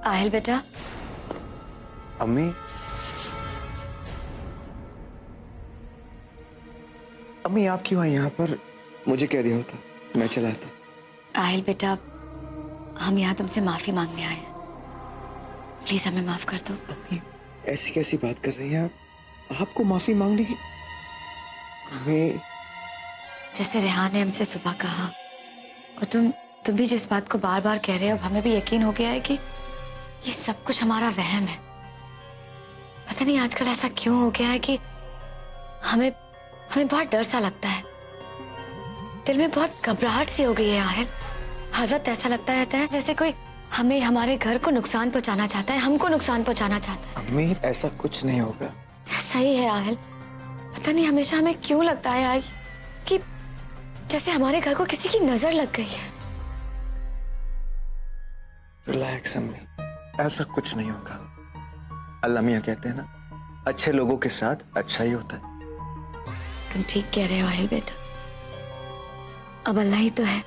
आहिल बेटा। अम्मी, अम्मी आप क्यों आई यहाँ पर? मुझे कह दिया होता, मैं चला आता। आहिल बेटा, हम यहाँ तुमसे माफी मांगने आए हैं। प्लीज हमें माफ कर दो। अम्मी ऐसी कैसी बात कर रही हैं आप? आपको माफी मांगने की? अम्मी, जैसे रेहान ने हमसे सुबह कहा और तुम भी जिस बात को बार बार कह रहे हो, अब हमें भी यकीन हो गया है कि ये सब कुछ हमारा वहम है। पता नहीं आजकल ऐसा क्यों हो गया है कि हमें बहुत डर सा लगता है। दिल में बहुत घबराहट सी हो गई है आहिर। हर वक्त ऐसा लगता रहता है जैसे कोई हमें, हमारे घर को नुकसान पहुंचाना चाहता है, हमको नुकसान पहुंचाना चाहता है। अम्मी ऐसा कुछ नहीं होगा। ऐसा ही है आहिल। पता नहीं हमेशा हमें क्यों लगता है आई कि जैसे हमारे घर को किसी की नजर लग गई है। रिलैक्स अम्मी, ऐसा कुछ नहीं होगा। अल्लाह मियां कहते हैं ना, अच्छे लोगों के साथ अच्छा ही होता है। तुम ठीक कह रहे हो आहिल बेटा। अब अल्लाह ही तो है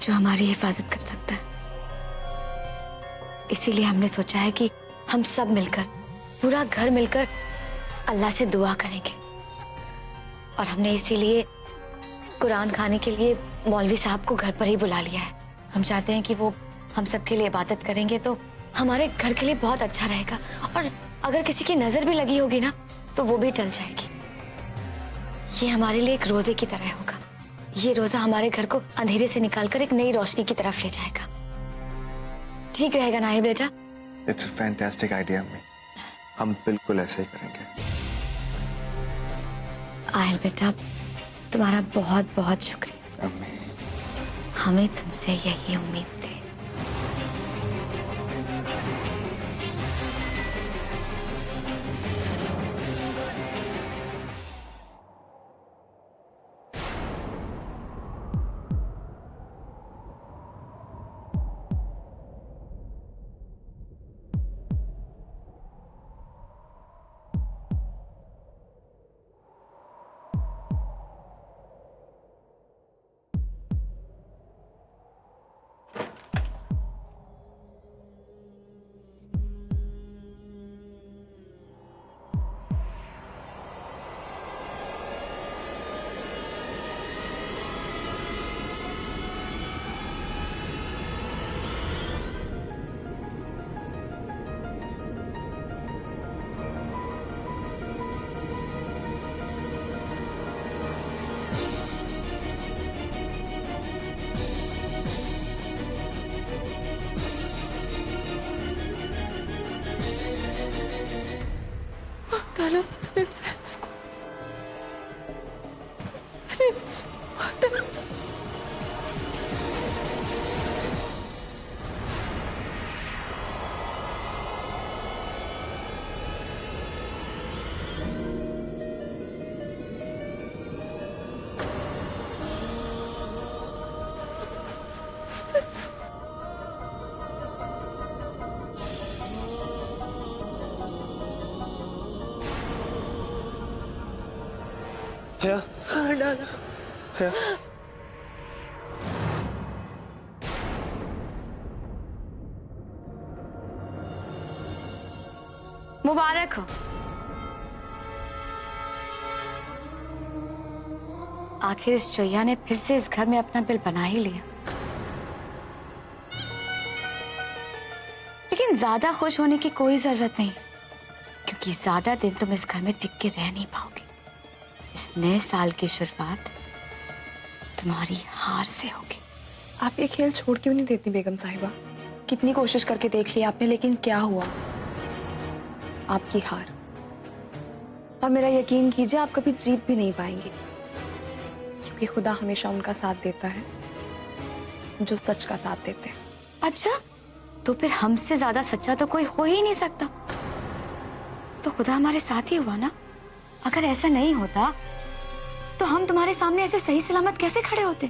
जो हमारी हिफाजत कर सकता है। इसीलिए हमने सोचा है कि हम सब मिलकर, पूरा घर मिलकर अल्लाह से दुआ करेंगे। और हमने इसीलिए कुरान खाने के लिए मौलवी साहब को घर पर ही बुला लिया है। हम चाहते हैं कि वो हम सब के लिए इबादत करेंगे तो हमारे घर के लिए बहुत अच्छा रहेगा। और अगर किसी की नजर भी लगी होगी ना तो वो भी टल जाएगी। ये हमारे लिए एक रोजे की तरह होगा। ये रोजा हमारे घर को अंधेरे से निकालकर एक नई रोशनी की तरफ ले जाएगा। ठीक रहेगा ना बेटा? इट्स अ फैंटास्टिक आइडिया अम्मी, हम बिल्कुल ऐसे ही करेंगे। आहिल बेटा, तुम्हारा बहुत बहुत शुक्रिया। अम्मी, हमें तुमसे यही उम्मीद थी। डाला मैंने फैंस को, मैंने उसे मार डाला। हया, मार डाला। हया, मुबारक हो। आखिर इस चोइया ने फिर से इस घर में अपना बिल बना ही लिया। लेकिन ज्यादा खुश होने की कोई जरूरत नहीं, क्योंकि ज्यादा दिन तुम इस घर में टिक के रह नहीं पाओगे। इस नए साल की शुरुआत तुम्हारी हार से होगी। आप ये खेल छोड़ क्यों नहीं देती बेगम साहिबा? कितनी कोशिश करके देख ली आपने, लेकिन क्या हुआ? आपकी हार। और मेरा यकीन कीजिए आप कभी जीत भी नहीं पाएंगे। क्योंकि खुदा हमेशा उनका साथ देता है जो सच का साथ देते हैं। अच्छा, तो फिर हमसे ज्यादा सच्चा तो कोई हो ही नहीं सकता। तो खुदा हमारे साथ ही हुआ ना। अगर ऐसा नहीं होता तो हम तुम्हारे सामने ऐसे सही सलामत कैसे खड़े होते?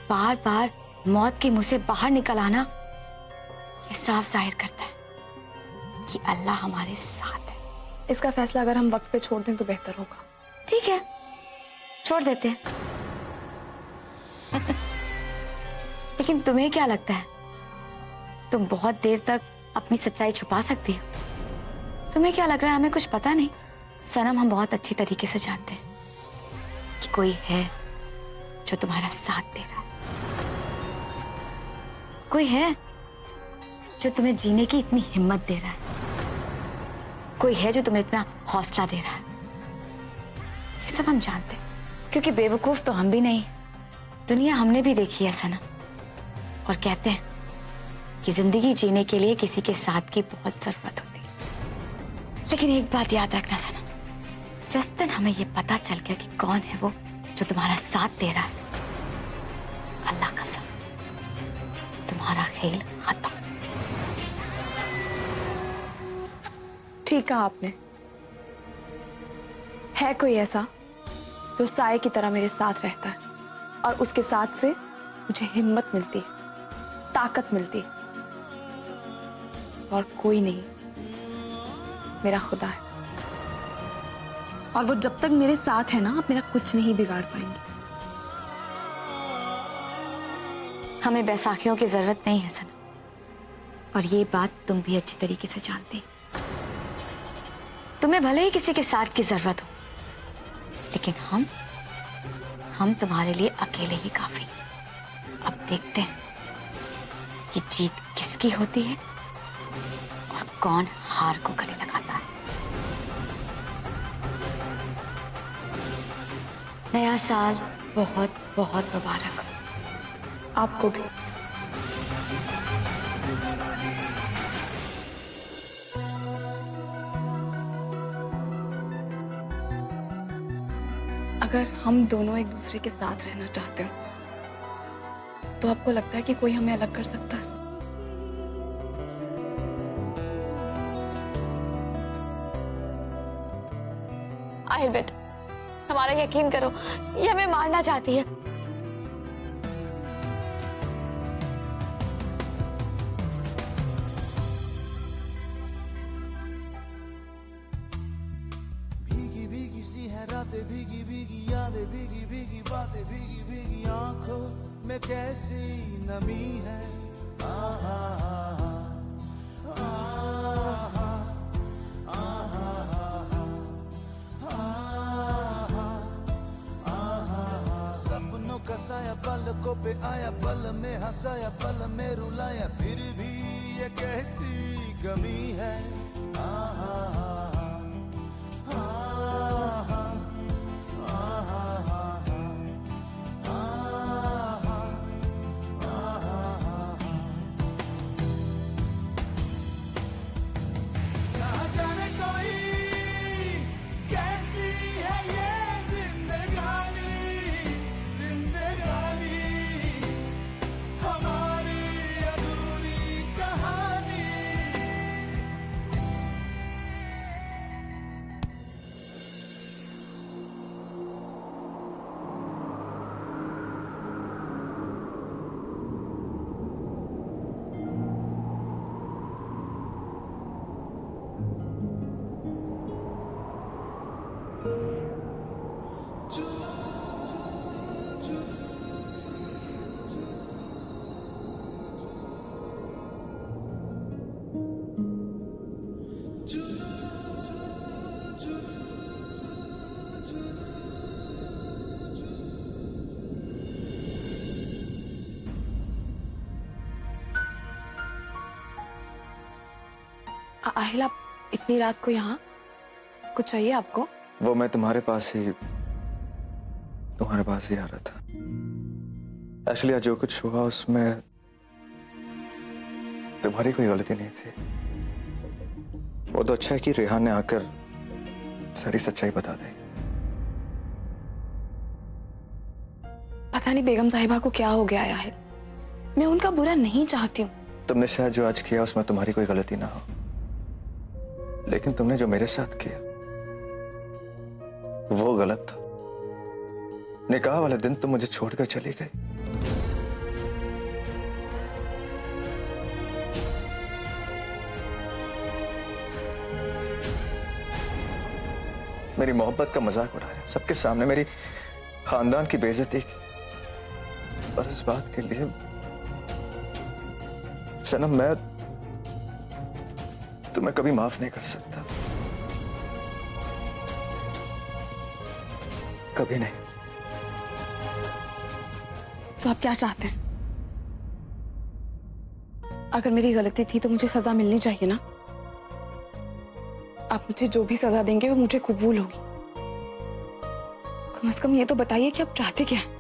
बार बार मौत के मुंह से बाहर निकल आना ये साफ जाहिर करता है कि अल्लाह हमारे साथ है। इसका फैसला अगर हम वक्त पे छोड़ दें तो बेहतर होगा। ठीक है, छोड़ देते हैं। लेकिन तुम्हें क्या लगता है तुम बहुत देर तक अपनी सच्चाई छुपा सकती हो? तुम्हें क्या लग रहा है हमें कुछ पता नहीं? सनम, हम बहुत अच्छी तरीके से जानते हैं कि कोई है जो तुम्हारा साथ दे रहा है। कोई है जो तुम्हें जीने की इतनी हिम्मत दे रहा है। कोई है जो तुम्हें इतना हौसला दे रहा है। ये सब हम जानते हैं, क्योंकि बेवकूफ तो हम भी नहीं। दुनिया हमने भी देखी है सनम, और कहते हैं कि जिंदगी जीने के लिए किसी के साथ की बहुत जरूरत होती है। लेकिन एक बात याद रखना सनम, जिस दिन हमें ये पता चल गया कि कौन है वो जो तुम्हारा साथ दे रहा है, अल्लाह कसम, तुम्हारा खेल खत्म। ठीक कहा आपने। है कोई ऐसा जो साए की तरह मेरे साथ रहता है और उसके साथ से मुझे हिम्मत मिलती है, ताकत मिलती है। और कोई नहीं, मेरा खुदा है। और वो जब तक मेरे साथ है ना, आप मेरा कुछ नहीं बिगाड़ पाएंगे। हमें बैसाखियों की जरूरत नहीं है सनम, और ये बात तुम भी अच्छी तरीके से जानती हो। तुम्हें भले ही किसी के साथ की जरूरत हो, लेकिन हम तुम्हारे लिए अकेले ही काफी। अब देखते हैं कि जीत किसकी होती है और कौन हार को गले लगाता है। नया साल बहुत बहुत मुबारक हो। आपको भी। अगर हम दोनों एक दूसरे के साथ रहना चाहते हो तो आपको लगता है कि कोई हमें अलग कर सकता है? आहिल बेटा, हमारा यकीन करो, ये हमें मारना चाहती है। भीगी भीगी सी है रातें, भीगी भीगी यादें, भीगी भीगी बातें, भीगी भीगी आंखों में कैसी नमी है। आहा सपनों का साया पलकों पे आया, पल में हंसाया, पल में रुलाया, फिर भी ये कैसी कमी है। ना जाने कोई कैसी है ये जिंदगानी, जिंदगानी हमारी अधूरी कहानी। आहिल, आप इतनी रात को यहाँ? कुछ चाहिए आपको? वो मैं तुम्हारे पास ही आ रहा था। एक्चुअली आज जो कुछ हुआ उसमें तुम्हारी कोई गलती नहीं थी। वो तो अच्छा है कि रेहान ने आकर सारी सच्चाई बता दी। पता नहीं बेगम साहिबा को क्या हो गया है। मैं उनका बुरा नहीं चाहती हूँ। तुमने शायद जो आज किया उसमें तुम्हारी कोई गलती ना हो, लेकिन तुमने जो मेरे साथ किया वो गलत था। निकाह वाले दिन तुम मुझे छोड़कर चली गई। मेरी मोहब्बत का मजाक उड़ाया, सबके सामने मेरी खानदान की बेइज्जती की, और इस बात के लिए सनम मैं तुम्हें कभी माफ नहीं कर सकता, कभी नहीं। तो आप क्या चाहते हैं? अगर मेरी गलती थी तो मुझे सजा मिलनी चाहिए ना। आप मुझे जो भी सजा देंगे वो मुझे कबूल होगी। कम से कम ये तो बताइए कि आप चाहते क्या हैं?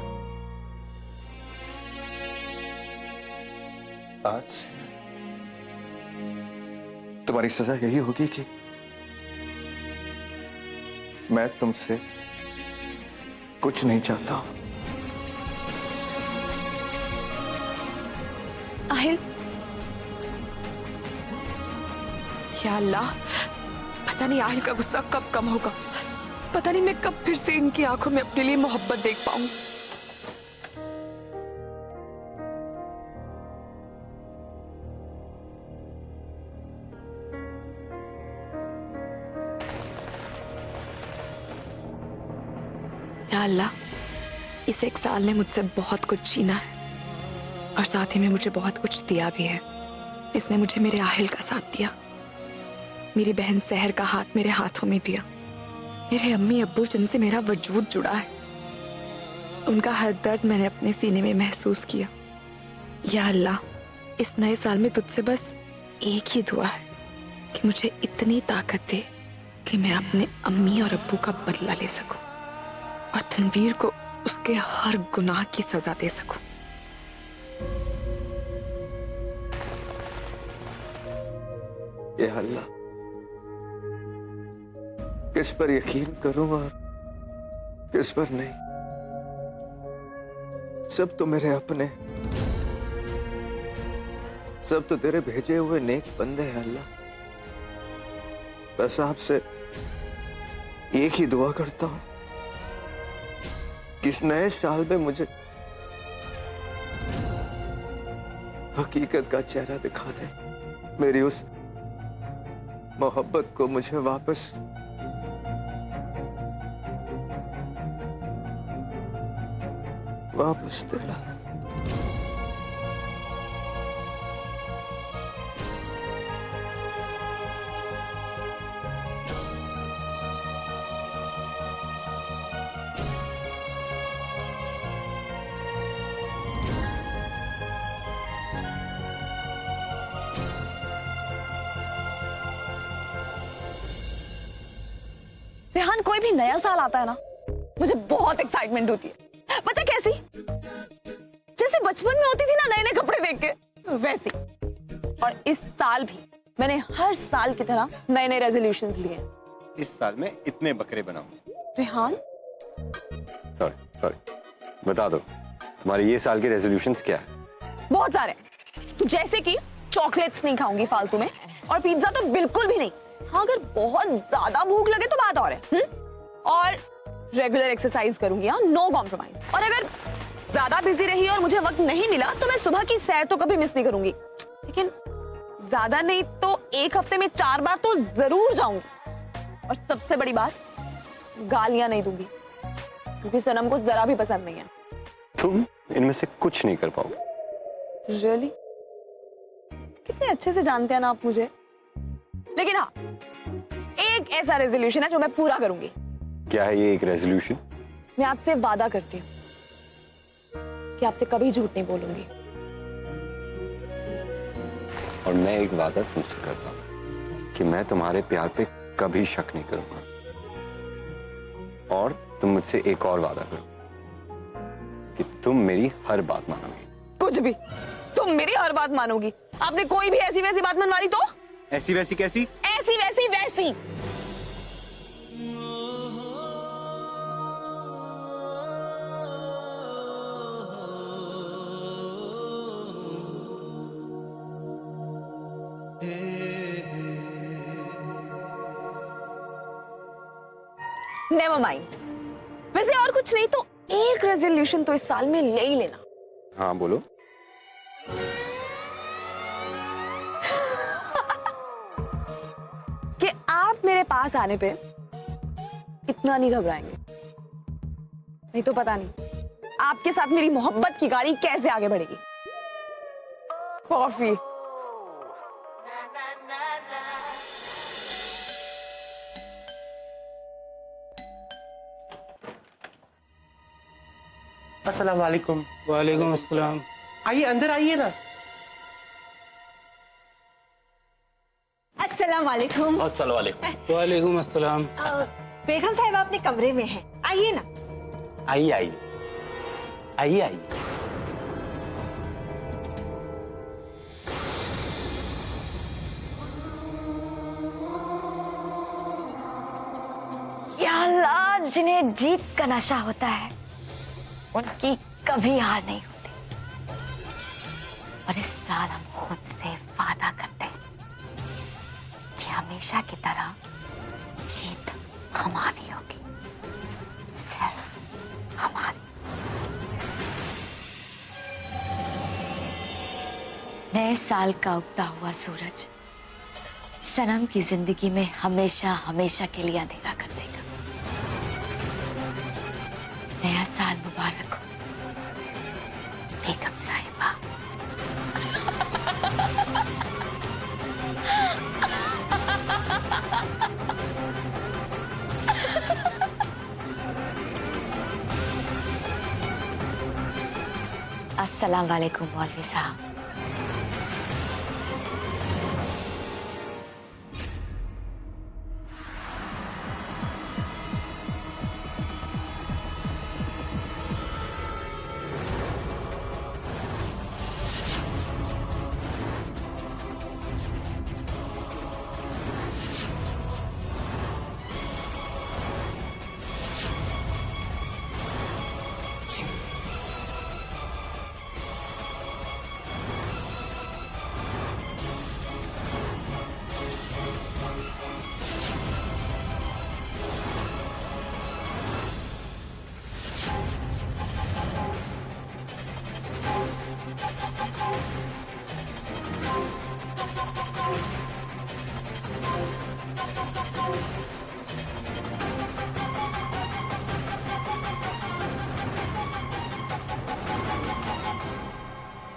आज से तुम्हारी सजा यही होगी कि मैं तुमसे कुछ नहीं चाहता हूं। आहिल, या अल्लाह, पता नहीं आहिल का गुस्सा कब कम होगा। पता नहीं मैं कब फिर से इनकी आंखों में अपने लिए मोहब्बत देख पाऊं। या अल्लाह, इस एक साल ने मुझसे बहुत कुछ छीना है और साथ ही में मुझे बहुत कुछ दिया भी है। इसने मुझे मेरे आहिल का साथ दिया, मेरी बहन सहर का हाथ मेरे हाथों में दिया, मेरे अम्मी अब्बू जिनसे मेरा वजूद जुड़ा है, उनका हर दर्द मैंने अपने सीने में महसूस किया। या अल्लाह, इस नए साल में तुझसे बस एक ही दुआ है कि मुझे इतनी ताकत दे कि मैं अपने अम्मी और अब्बू का बदला ले सकूं और तनवीर को उसके हर गुनाह की सजा दे सकूं। या अल्लाह, किस पर यकीन करूं और किस पर नहीं। सब तो मेरे अपने, सब तो तेरे भेजे हुए नेक बंदे हैं अल्लाह। बस आपसे एक ही दुआ करता हूं कि इस नए साल में मुझे हकीकत का चेहरा दिखा दे, मेरी उस मोहब्बत को मुझे वापस दिला। रेहान, कोई भी नया साल आता है ना, मुझे बहुत एक्साइटमेंट होती है। पता कैसी? जैसे बचपन में होती थी ना नए नए कपड़े देख के, वैसी। और इस साल भी मैंने हर साल की तरह नए नए रेजोल्यूशंस लिए हैं। इस साल में इतने बकरे बनाऊंगी। रेहान, सॉरी, बता दो तुम्हारे ये साल के रेजोल्यूशंस क्या है? बहुत सारे, जैसे कि चॉकलेट्स नहीं खाऊंगी फालतू में, और पिज्जा तो बिल्कुल भी नहीं। हाँ, अगर बहुत ज्यादा भूख लगे तो बात और है। और रेगुलर एक्सरसाइज करूंगी, हाँ, नो कॉम्प्रोमाइज। और अगर ज्यादा बिजी रही और मुझे वक्त नहीं मिला तो मैं सुबह की सैर तो कभी मिस नहीं करूंगी, लेकिन ज्यादा नहीं तो एक हफ्ते में 4 बार तो जरूर जाऊंगी। और सबसे बड़ी बात, गालियां नहीं दूंगी, क्योंकि सनम को जरा भी पसंद नहीं है। तुम इनमें से कुछ नहीं कर पाओगे। रियली? कितने अच्छे से जानते हैं ना आप मुझे। लेकिन हाँ, एक ऐसा रेजोल्यूशन है जो मैं पूरा करूंगी। क्या है ये एक रेजोल्यूशन? मैं आपसे वादा करती हूँ कि आपसे कभी झूठ नहीं बोलूंगी। और मैं एक वादा तुमसे करता हूँ कि मैं तुम्हारे प्यार पे कभी शक नहीं करूंगा। और तुम मुझसे एक और वादा करो कि तुम मेरी हर बात मानोगी। कुछ भी? तुम मेरी हर बात मानोगी? आपने कोई भी ऐसी वैसी बात मनवा ली तो? ऐसी वैसी कैसी? ऐसी वैसी वैसी। Never mind. वैसे और कुछ नहीं तो एक रेजोल्यूशन तो इस साल में ले ही लेना। हाँ बोलो। कि आप मेरे पास आने पे इतना नहीं घबराएंगे, नहीं तो पता नहीं आपके साथ मेरी मोहब्बत की गाड़ी कैसे आगे बढ़ेगी। कॉफी। अस्सलाम वालेकुम। वालेकुम अस्सलाम। आइए अंदर आइए ना। अस्सलाम वालेकुम। अस्सलाम वालेकुम। वालेकुम अस्सलाम। बेगम साहब अपने कमरे में हैं, आइए ना। आइए आइए आइए आइए। या अल्लाह, जिन्हें जीत का नशा होता है उनकी कभी हार नहीं होती। और इस साल हम खुद से वादा करते हैं कि हमेशा की तरह जीत हमारी होगी, सिर्फ हमारी। नए साल का उगता हुआ सूरज सनम की जिंदगी में हमेशा हमेशा के लिए अंधेरा कर देगा। नया साल मुबारक हो बेगम साहिबा। अस्सलाम वालेकुम मौलवी साहब।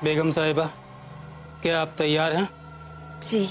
बेगम साहिबा, क्या आप तैयार हैं? जी।